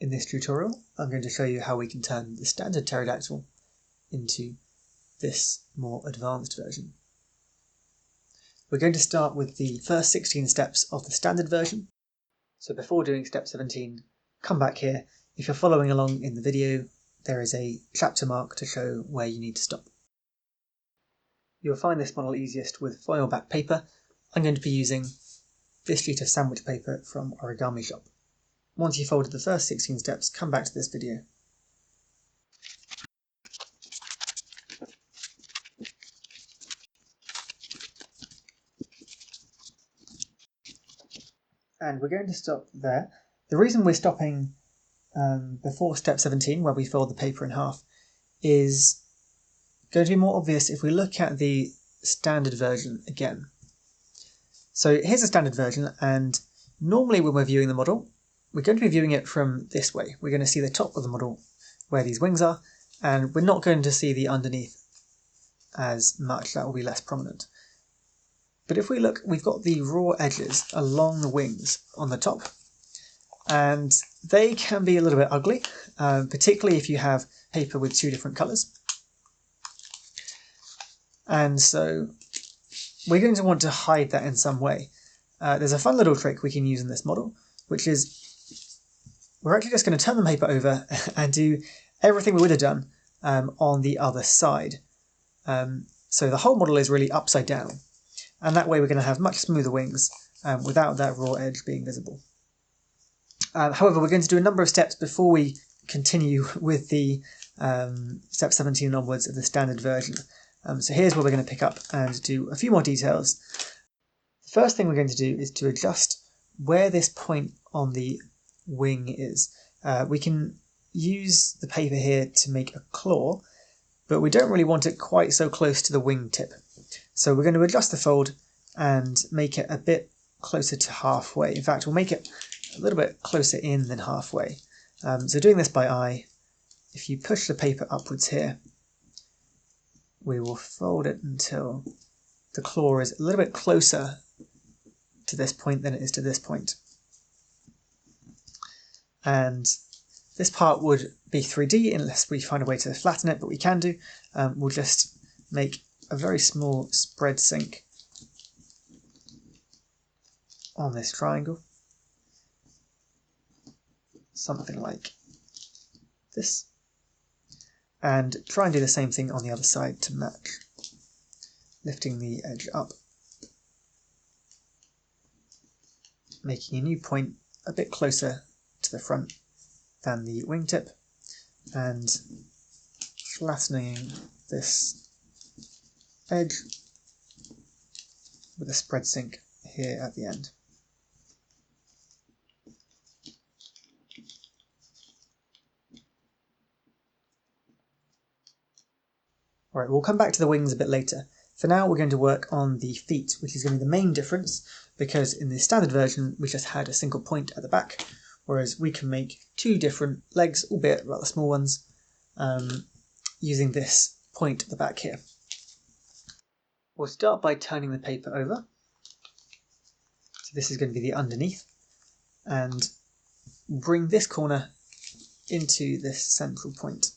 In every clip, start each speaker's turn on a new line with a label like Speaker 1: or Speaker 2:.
Speaker 1: In this tutorial, I'm going to show you how we can turn the standard pterodactyl into this more advanced version. We're going to start with the first 16 steps of the standard version. So before doing step 17, come back here. If you're following along in the video, there is a chapter mark to show where you need to stop. You'll find this model easiest with foil back paper. I'm going to be using this sheet of sandwich paper from Origami shop. Once you've folded the first 16 steps, come back to this video. And we're going to stop there. The reason we're stopping before step 17, where we fold the paper in half, is going to be more obvious if we look at the standard version again. So here's the standard version, and normally when we're viewing the model, we're going to be viewing it from this way. We're going to see the top of the model where these wings are, and we're not going to see the underneath as much. That will be less prominent. But if we look, we've got the raw edges along the wings on the top, and they can be a little bit ugly, particularly if you have paper with two different colours. And so we're going to want to hide that in some way. There's a fun little trick we can use in this model, which is we're actually just going to turn the paper over and do everything we would have done on the other side. So the whole model is really upside down. And that way we're going to have much smoother wings without that raw edge being visible. However, we're going to do a number of steps before we continue with the step 17 onwards of the standard version. So here's where we're going to pick up and do a few more details. The first thing we're going to do is to adjust where this point on the wing is. We can use the paper here to make a claw, but we don't really want it quite so close to the wing tip. So we're going to adjust the fold and make it a bit closer to halfway. In fact, we'll make it a little bit closer in than halfway. So doing this by eye, if you push the paper upwards here, we will fold it until the claw is a little bit closer to this point than it is to this point. And this part would be 3D unless we find a way to flatten it, but we can do. We'll just make a very small spread sink on this triangle, something like this, and try and do the same thing on the other side to match, lifting the edge up, making a new point a bit closer to the front than the wingtip, and flattening this edge with a spread sink here at the end. Alright, we'll come back to the wings a bit later. For now we're going to work on the feet, which is going to be the main difference, because in the standard version we just had a single point at the back, whereas we can make two different legs, albeit rather small ones, using this point at the back here. We'll start by turning the paper over. So this is going to be the underneath, and bring this corner into this central point.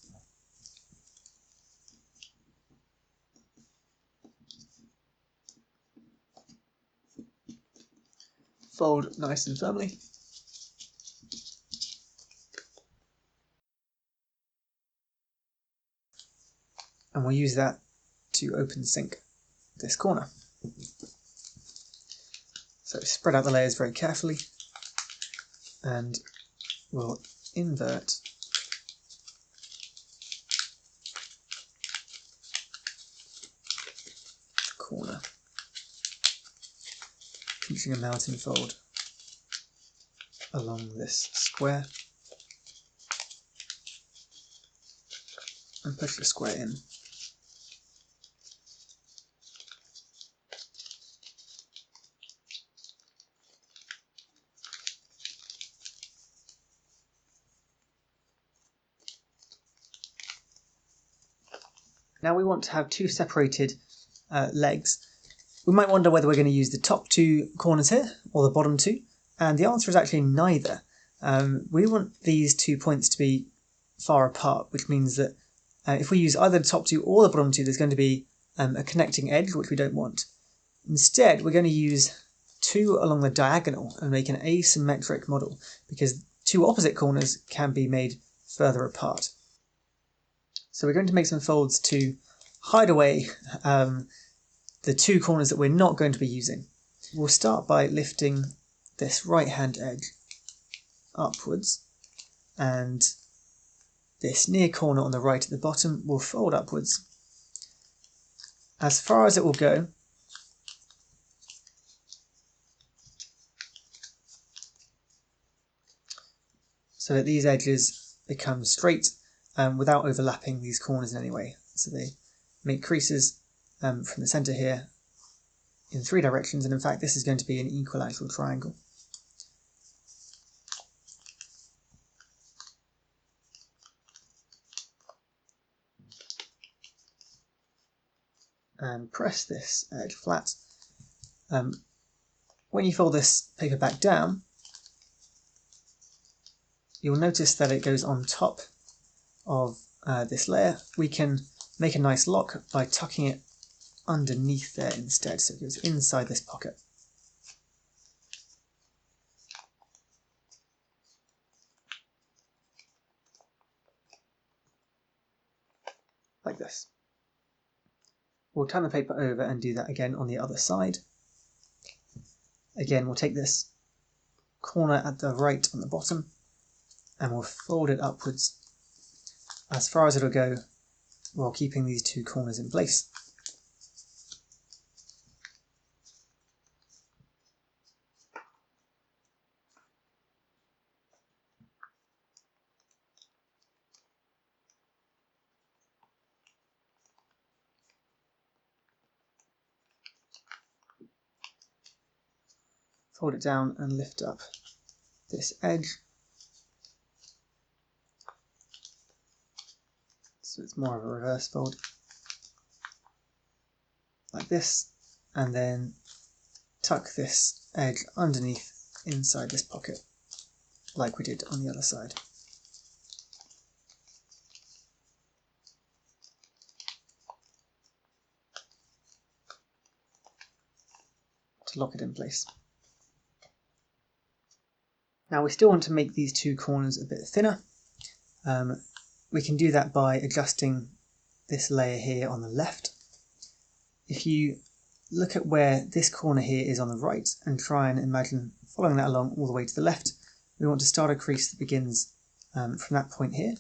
Speaker 1: Fold nice and firmly. And we'll use that to open sink this corner. So spread out the layers very carefully, and we'll invert the corner, pinching a mounting fold along this square, and push the square in. Now we want to have two separated legs. We might wonder whether we're going to use the top two corners here or the bottom two, and the answer is actually neither. we want these 2 points to be far apart, which means that if we use either the top 2 or the bottom 2, there's going to be a connecting edge, which we don't want. Instead, we're going to use 2 along the diagonal and make an asymmetric model, because 2 opposite corners can be made further apart. So we're going to make some folds to hide away the 2 corners that we're not going to be using. We'll start by lifting this right hand edge upwards, and this near corner on the right at the bottom will fold upwards as far as it will go, so that these edges become straight without overlapping these corners in any way. So they make creases from the centre here in 3 directions, and in fact this is going to be an equilateral triangle. And press this edge flat. When you fold this paper back down, you'll notice that it goes on top of this layer. We can make a nice lock by tucking it underneath there instead, so it goes inside this pocket. Like this. We'll turn the paper over and do that again on the other side. Again, we'll take this corner at the right on the bottom and we'll fold it upwards as far as it'll go while keeping these 2 corners in place. Fold it down and lift up this edge, so it's more of a reverse fold, like this, and then tuck this edge underneath inside this pocket, like we did on the other side. To lock it in place. Now we still want to make these 2 corners a bit thinner. We can do that by adjusting this layer here on the left. If you look at where this corner here is on the right and try and imagine following that along all the way to the left, we want to start a crease that begins from that point here,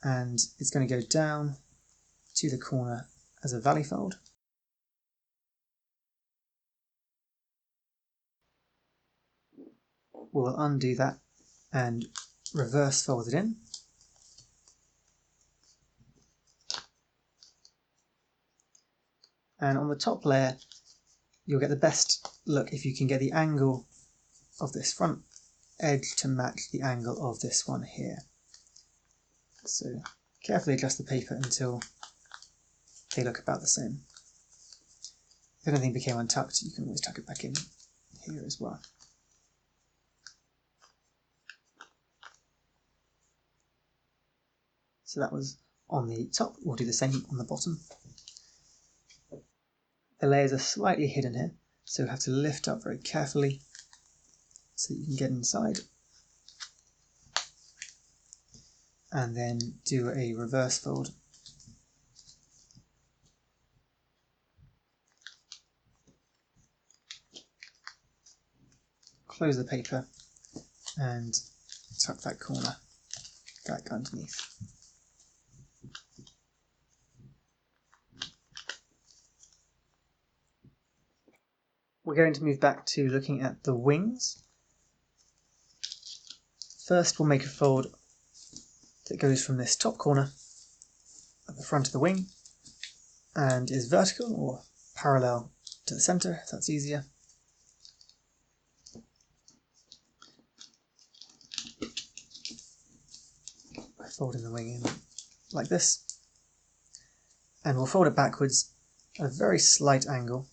Speaker 1: and it's going to go down to the corner as a valley fold. We'll undo that and reverse fold it in. And on the top layer, you'll get the best look if you can get the angle of this front edge to match the angle of this one here. So carefully adjust the paper until they look about the same. If anything became untucked, you can always tuck it back in here as well. So that was on the top. We'll do the same on the bottom. The layers are slightly hidden here, so you have to lift up very carefully so that you can get inside. And then do a reverse fold. Close the paper and tuck that corner back underneath. We're going to move back to looking at the wings. First we'll make a fold that goes from this top corner at the front of the wing and is vertical or parallel to the centre, if that's easier. By folding the wing in like this, and we'll fold it backwards at a very slight angle.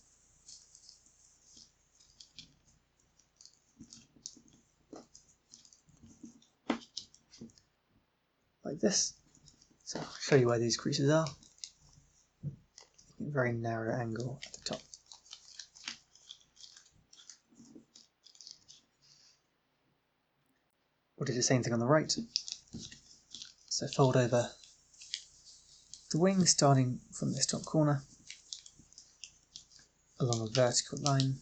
Speaker 1: like this. So I'll show you where these creases are. Very narrow angle at the top. We'll do the same thing on the right. So fold over the wing starting from this top corner along a vertical line.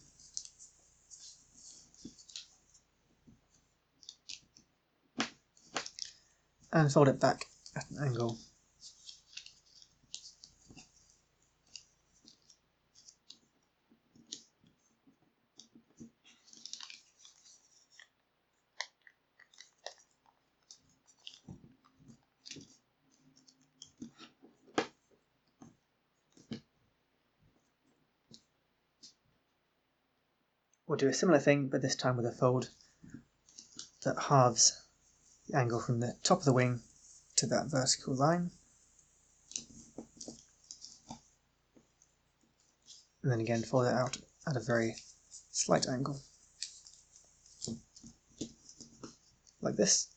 Speaker 1: And fold it back at an angle. We'll do a similar thing, but this time with a fold that halves the angle from the top of the wing to that vertical line. And then again fold it out at a very slight angle. Like this.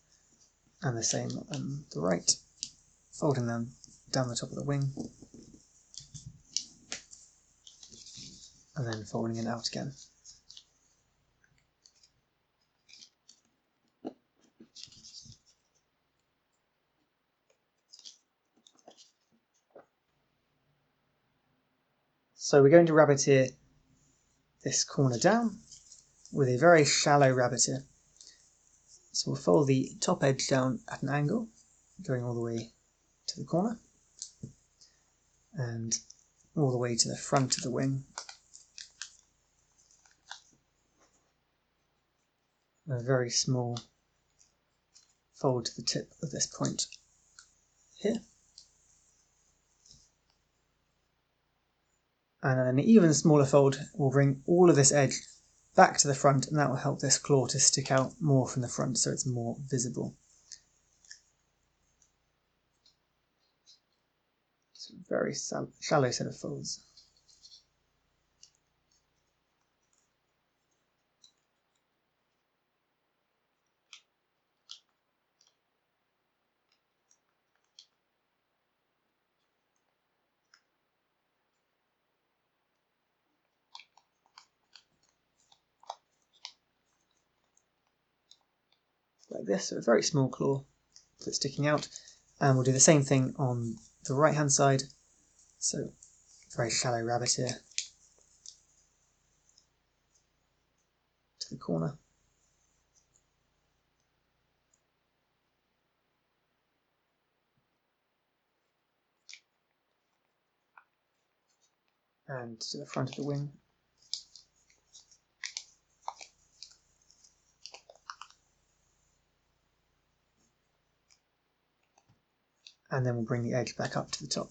Speaker 1: And the same on the right, folding them down the top of the wing. And then folding it out again. So we're going to rabbiteer this corner down with a very shallow rabbiteer. So we'll fold the top edge down at an angle, going all the way to the corner and all the way to the front of the wing. And a very small fold to the tip of this point here. And an even smaller fold will bring all of this edge back to the front, and that will help this claw to stick out more from the front so it's more visible. It's a very shallow set of folds. Like this, so a very small claw that's sticking out, and we'll do the same thing on the right hand side, so very shallow rabbiteer to the corner, and to the front of the wing. And then we'll bring the edge back up to the top.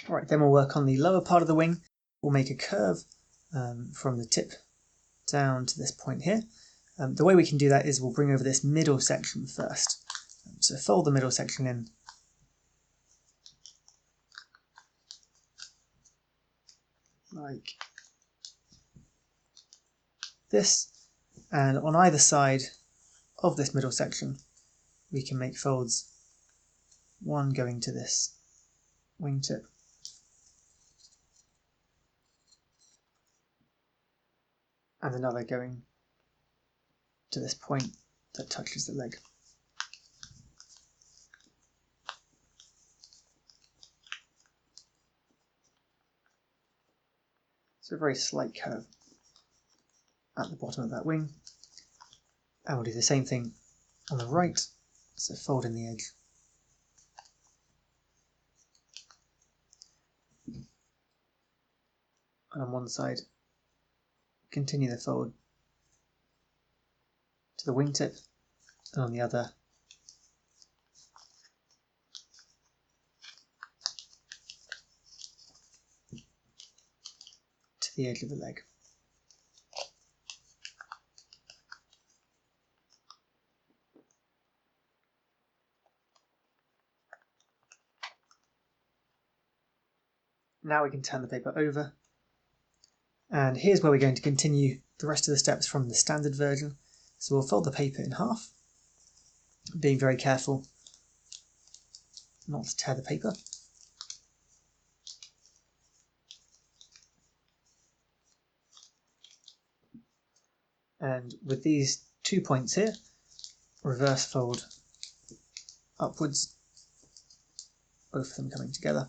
Speaker 1: Alright, then we'll work on the lower part of the wing. We'll make a curve from the tip down to this point here. The way we can do that is we'll bring over this middle section first. So fold the middle section in like this, and on either side of this middle section we can make folds, one going to this wingtip and another going to this point that touches the leg. So a very slight curve at the bottom of that wing. And we'll do the same thing on the right, so fold in the edge. and on one side continue the fold to the wingtip, and on the other to the edge of the leg. Now we can turn the paper over, and here's where we're going to continue the rest of the steps from the standard version. So we'll fold the paper in half, being very careful not to tear the paper. And with these 2 points here, reverse fold upwards, both of them coming together.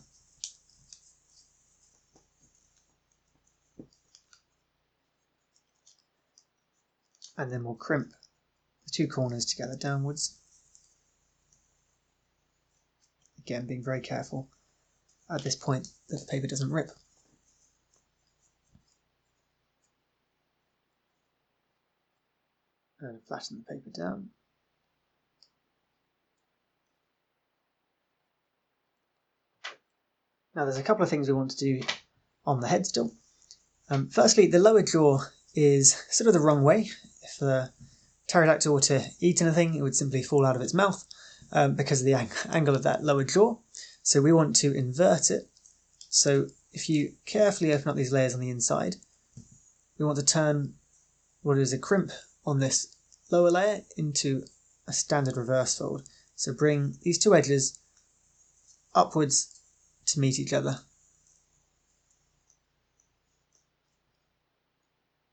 Speaker 1: And then we'll crimp the 2 corners together downwards. Again, being very careful at this point that the paper doesn't rip. And flatten the paper down. Now there's a couple of things we want to do on the head still. Firstly, the lower jaw is sort of the wrong way. If the pterodactyl were to eat anything, it would simply fall out of its mouth because of the angle of that lower jaw. So we want to invert it. So if you carefully open up these layers on the inside, we want to turn what is a crimp on this lower layer into a standard reverse fold. So bring these 2 edges upwards to meet each other,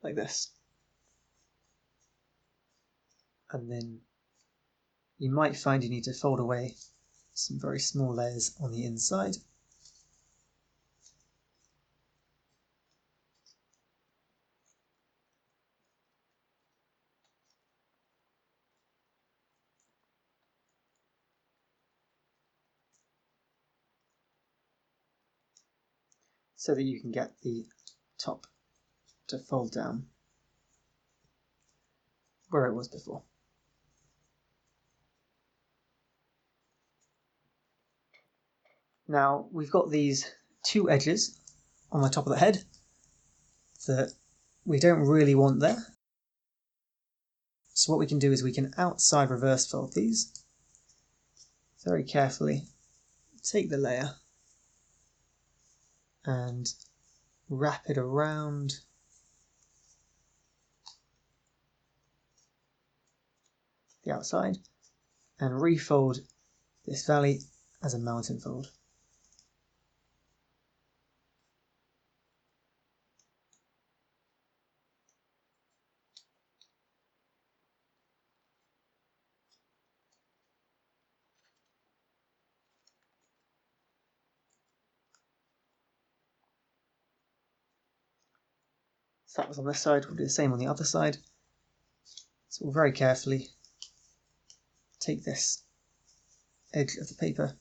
Speaker 1: like this. And then you might find you need to fold away some very small layers on the inside. So that you can get the top to fold down where it was before. Now we've got these 2 edges on the top of the head that we don't really want there. So what we can do is we can outside reverse fold these very carefully, take the layer and wrap it around the outside and refold this valley as a mountain fold. So that was on this side, we'll do the same on the other side. So we'll very carefully take this edge of the paper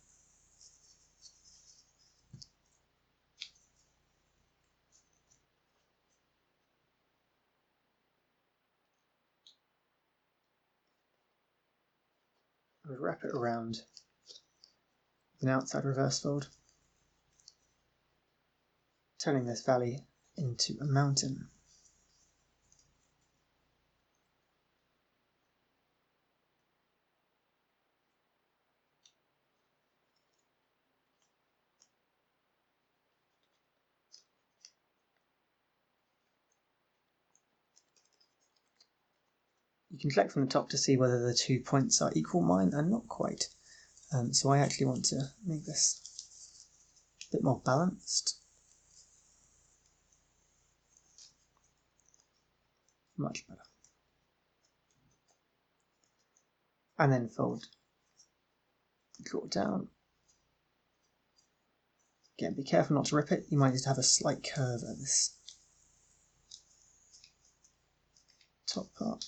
Speaker 1: and wrap it around with an outside reverse fold, turning this valley into a mountain. You can check from the top to see whether the 2 points are equal. Mine are not quite. So I actually want to make this a bit more balanced. Much better. And then fold the jaw down. Again, be careful not to rip it. You might just have a slight curve at this top part.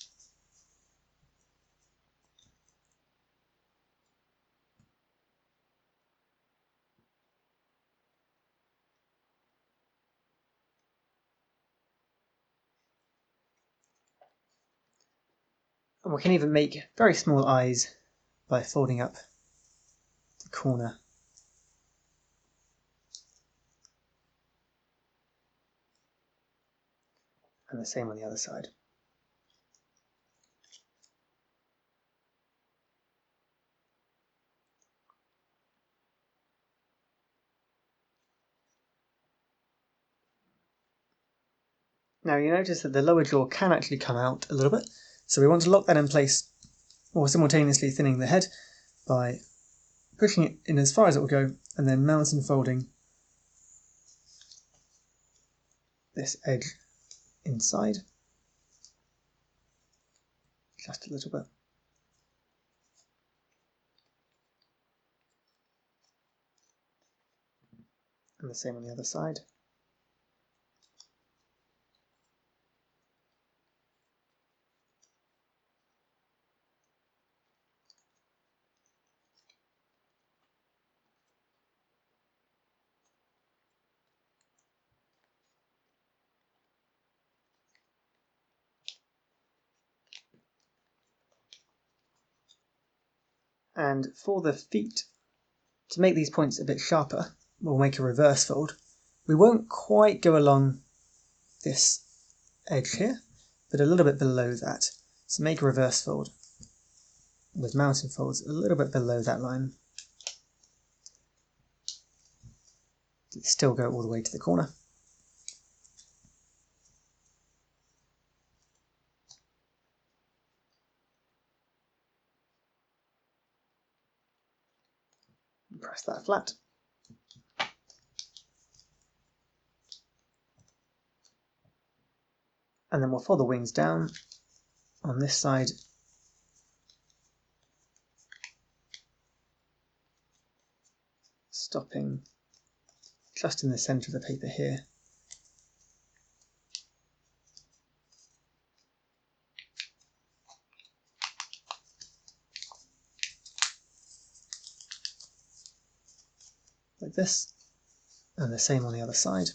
Speaker 1: And we can even make very small eyes by folding up the corner. And the same on the other side. Now you notice that the lower jaw can actually come out a little bit, so we want to lock that in place while simultaneously thinning the head by pushing it in as far as it will go and then mount and folding this edge inside just a little bit. And the same on the other side. And for the feet, to make these points a bit sharper, we'll make a reverse fold. We won't quite go along this edge here, but a little bit below that. So make a reverse fold with mountain folds a little bit below that line. Still go all the way to the corner. Press that flat. And then we'll fold the wings down on this side. Stopping just in the centre of the paper here. Like this, and the same on the other side.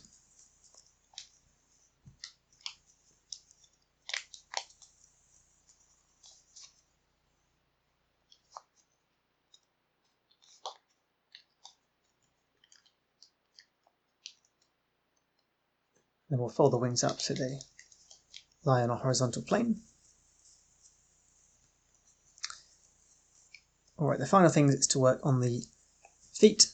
Speaker 1: Then we'll fold the wings up so they lie on a horizontal plane. Alright, the final thing is to work on the feet.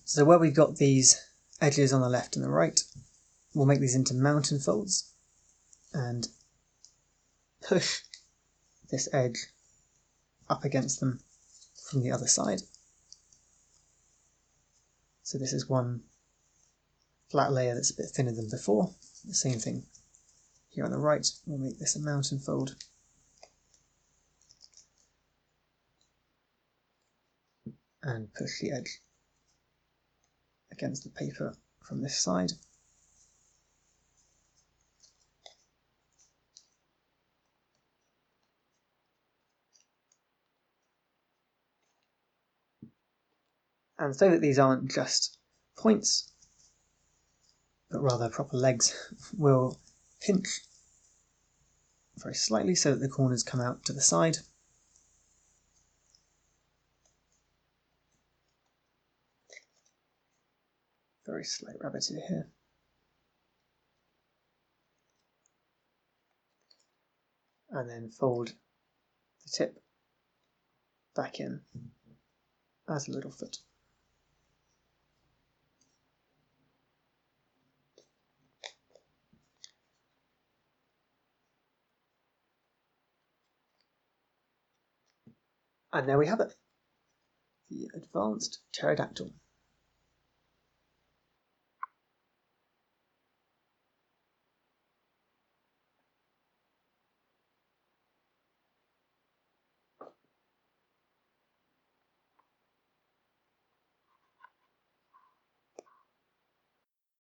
Speaker 1: So where we've got these edges on the left and the right, we'll make these into mountain folds and push this edge up against them from the other side. So this is one flat layer that's a bit thinner than before. The same thing here on the right, we'll make this a mountain fold. And push the edge against the paper from this side. And so that these aren't just points, but rather proper legs, we'll pinch very slightly so that the corners come out to the side. Very slight rabbit ear here. And then fold the tip back in as a little foot. And there we have it, the advanced pterodactyl.